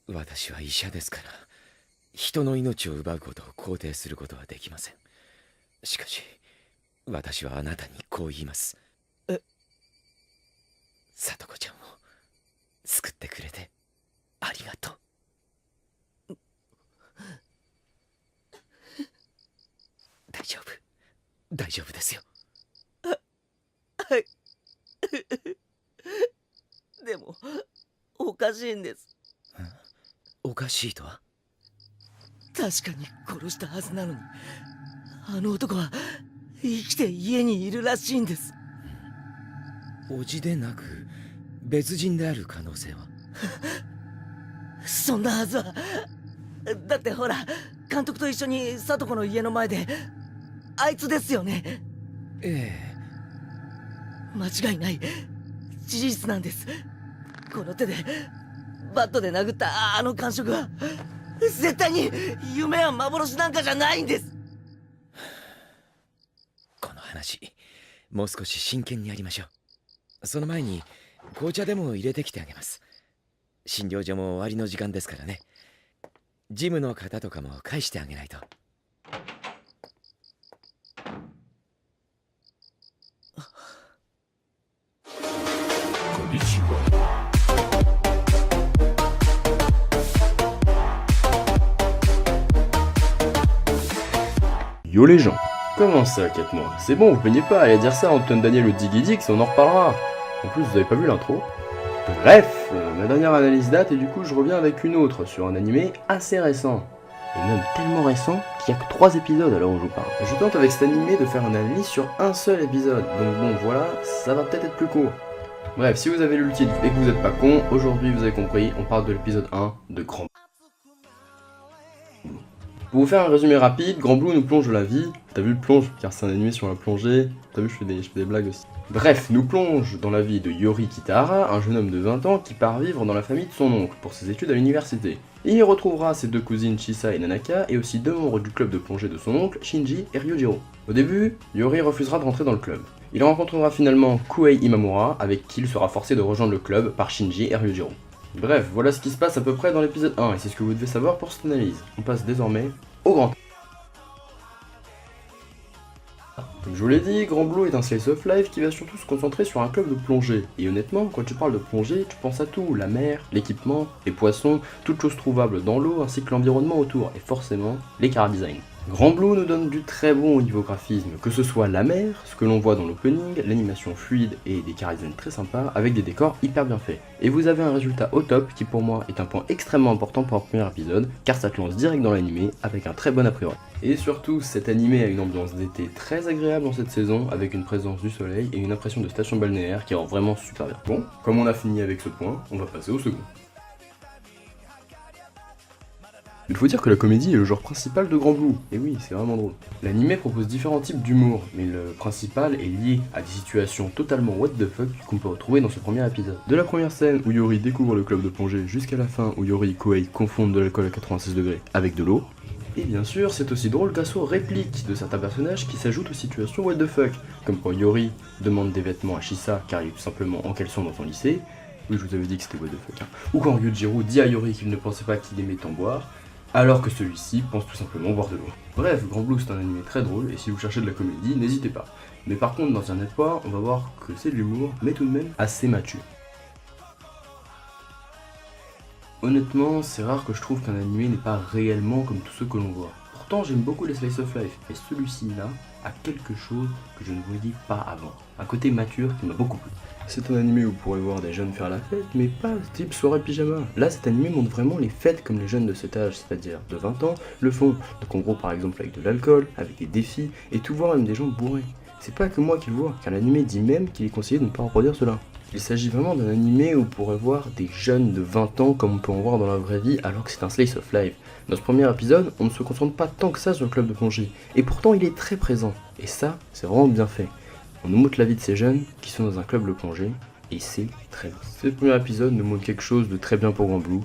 私は医者ですから、人の命を奪うことを肯定することはできません。しかし、私はあなたにこう言います。え、里子ちゃんを救ってくれてありがとう。大丈夫、大丈夫ですよ。はい。でも、おかしいんです。おかしいとは？確かに殺したはずなのに、あの男は生きて家にいるらしいんです。叔父でなく別人である可能性は？そんなはずは。だってほら、監督と一緒に聡子の家の前で、あいつですよね。え間違いない。事実なんです。この手でバットで殴ったあの感触は絶対に夢や幻なんかじゃないんです。この話もう少し真剣にやりましょう。その前に紅茶でも入れてきてあげます。診療所も終わりの時間ですからね。ジムの方とかも返してあげないと。Yo les gens. Comment ça, 4 mois? C'est bon, vous plaignez pas, allez dire ça à Antoine Daniel ou Diggy Dix, on en reparlera. En plus, vous avez pas vu l'intro. Bref, ma dernière analyse date et du coup je reviens avec une autre sur un animé assez récent. Et même tellement récent qu'il y a que 3 épisodes à l'heure où je vous parle. Je tente avec cet animé de faire une analyse sur un seul épisode, donc bon voilà, ça va peut-être être plus court. Bref, si vous avez lu le titre et que vous êtes pas con, aujourd'hui vous avez compris, on parle de l'épisode 1 de Grand. Pour vous faire un résumé rapide, Grand Blue nous plonge dans la vie. T'as vu le plonge, car c'est un animé sur la plongée. T'as vu, je fais des blagues aussi. Bref, nous plonge dans la vie de Yori Kitahara, un jeune homme de 20 ans qui part vivre dans la famille de son oncle pour ses études à l'université. Il y retrouvera ses 2 cousines Chisa et Nanaka, et aussi 2 membres du club de plongée de son oncle, Shinji et Ryujiro. Au début, Yori refusera de rentrer dans le club. Il rencontrera finalement Kuei Imamura, avec qui il sera forcé de rejoindre le club par Shinji et Ryujiro. Bref, voilà ce qui se passe à peu près dans l'épisode 1, et c'est ce que vous devez savoir pour cette analyse. On passe désormais au grand. Comme je vous l'ai dit, Grand Blue est un slice of life qui va surtout se concentrer sur un club de plongée. Et honnêtement, quand tu parles de plongée, tu penses à tout, la mer, l'équipement, les poissons, toutes choses trouvables dans l'eau ainsi que l'environnement autour, et forcément, les chara-design. Grand Blue nous donne du très bon au niveau graphisme, que ce soit la mer, ce que l'on voit dans l'opening, l'animation fluide et des chara-design très sympas, avec des décors hyper bien faits. Et vous avez un résultat au top qui pour moi est un point extrêmement important pour un premier épisode, car ça te lance direct dans l'animé avec un très bon a priori. Et surtout, cet animé a une ambiance d'été très agréable dans cette saison, avec une présence du soleil et une impression de station balnéaire qui rend vraiment super bien. Bon, comme on a fini avec ce point, on va passer au second. Il faut dire que la comédie est le genre principal de Grand Blue, et oui, c'est vraiment drôle. L'anime propose différents types d'humour, mais le principal est lié à des situations totalement what the fuck qu'on peut retrouver dans ce premier épisode. De la première scène où Yori découvre le club de plongée jusqu'à la fin où Yori et Kuei confondent de l'alcool à 86 degrés avec de l'eau. Et bien sûr, c'est aussi drôle grâce aux répliques de certains personnages qui s'ajoutent aux situations what the fuck, comme quand Yori demande des vêtements à Chisa car il est tout simplement en caleçon dans son lycée. Oui, je vous avais dit que c'était what the fuck, hein. Ou quand Ryujiro dit à Yori qu'il ne pensait pas qu'il aimait tant boire, alors que celui-ci pense tout simplement boire de l'eau. Bref, Grand Blue c'est un animé très drôle, et si vous cherchez de la comédie, n'hésitez pas. Mais par contre, dans un espoir, on va voir que c'est de l'humour, mais tout de même assez mature. Honnêtement, c'est rare que je trouve qu'un animé n'est pas réellement comme tous ceux que l'on voit. Pourtant, j'aime beaucoup les slice of life, et celui-ci là a quelque chose que je ne voyais pas avant. Un côté mature qui m'a beaucoup plu. C'est un animé où vous pourrez voir des jeunes faire la fête, mais pas type soirée pyjama. Là, cet animé montre vraiment les fêtes comme les jeunes de cet âge, c'est-à-dire de 20 ans, le font. Donc en gros, par exemple, avec de l'alcool, avec des défis, et tout voir même des gens bourrés. C'est pas que moi qui le vois, car l'animé dit même qu'il est conseillé de ne pas reproduire cela. Il s'agit vraiment d'un animé où on pourrait voir des jeunes de 20 ans comme on peut en voir dans la vraie vie, alors que c'est un slice of life. Dans ce premier épisode, on ne se concentre pas tant que ça sur le club de plongée, et pourtant il est très présent. Et ça, c'est vraiment bien fait. On nous montre la vie de ces jeunes qui sont dans un club de plongée, et c'est très bien. Ce premier épisode nous montre quelque chose de très bien pour Grand Blue,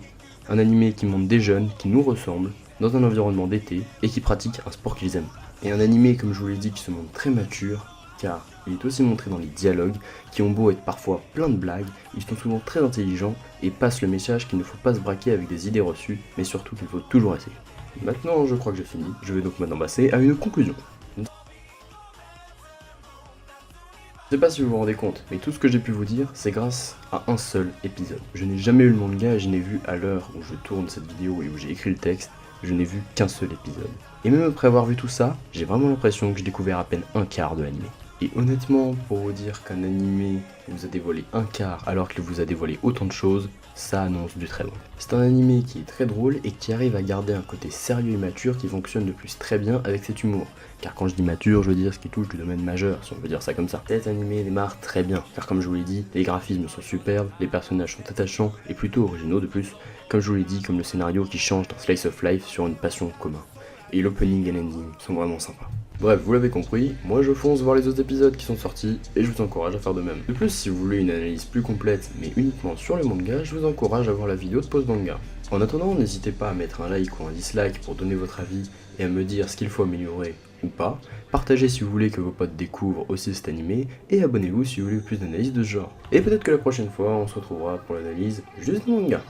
un animé qui montre des jeunes qui nous ressemblent, dans un environnement d'été, et qui pratiquent un sport qu'ils aiment. Et un animé, comme je vous l'ai dit, qui se montre très mature, car il est aussi montré dans les dialogues qui ont beau être parfois plein de blagues, ils sont souvent très intelligents et passent le message qu'il ne faut pas se braquer avec des idées reçues, mais surtout qu'il faut toujours essayer. Maintenant, je crois que j'ai fini, je vais donc maintenant passer à une conclusion. Je sais pas si vous vous rendez compte, mais tout ce que j'ai pu vous dire, c'est grâce à un seul épisode. Je n'ai jamais eu le manga et je n'ai vu à l'heure où je tourne cette vidéo et où j'ai écrit le texte, je n'ai vu qu'un seul épisode. Et même après avoir vu tout ça, j'ai vraiment l'impression que j'ai découvert à peine un quart de l'anime. Et honnêtement, pour vous dire qu'un animé vous a dévoilé un quart alors qu'il vous a dévoilé autant de choses, ça annonce du très bon. C'est un animé qui est très drôle et qui arrive à garder un côté sérieux et mature qui fonctionne de plus très bien avec cet humour. Car quand je dis mature, je veux dire ce qui touche le domaine majeur, si on veut dire ça comme ça. Cet animé démarre très bien, car comme je vous l'ai dit, les graphismes sont superbes, les personnages sont attachants et plutôt originaux de plus, comme je vous l'ai dit, comme le scénario qui change d'un slice of life sur une passion commune. Et l'opening et l'ending sont vraiment sympas. Bref, vous l'avez compris, moi je fonce voir les autres épisodes qui sont sortis et je vous encourage à faire de même. De plus, si vous voulez une analyse plus complète mais uniquement sur le manga, je vous encourage à voir la vidéo de Pause Manga. En attendant, n'hésitez pas à mettre un like ou un dislike pour donner votre avis et à me dire ce qu'il faut améliorer ou pas. Partagez si vous voulez que vos potes découvrent aussi cet animé et abonnez-vous si vous voulez plus d'analyses de ce genre. Et peut-être que la prochaine fois on se retrouvera pour l'analyse juste du manga.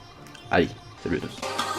Allez, salut à tous.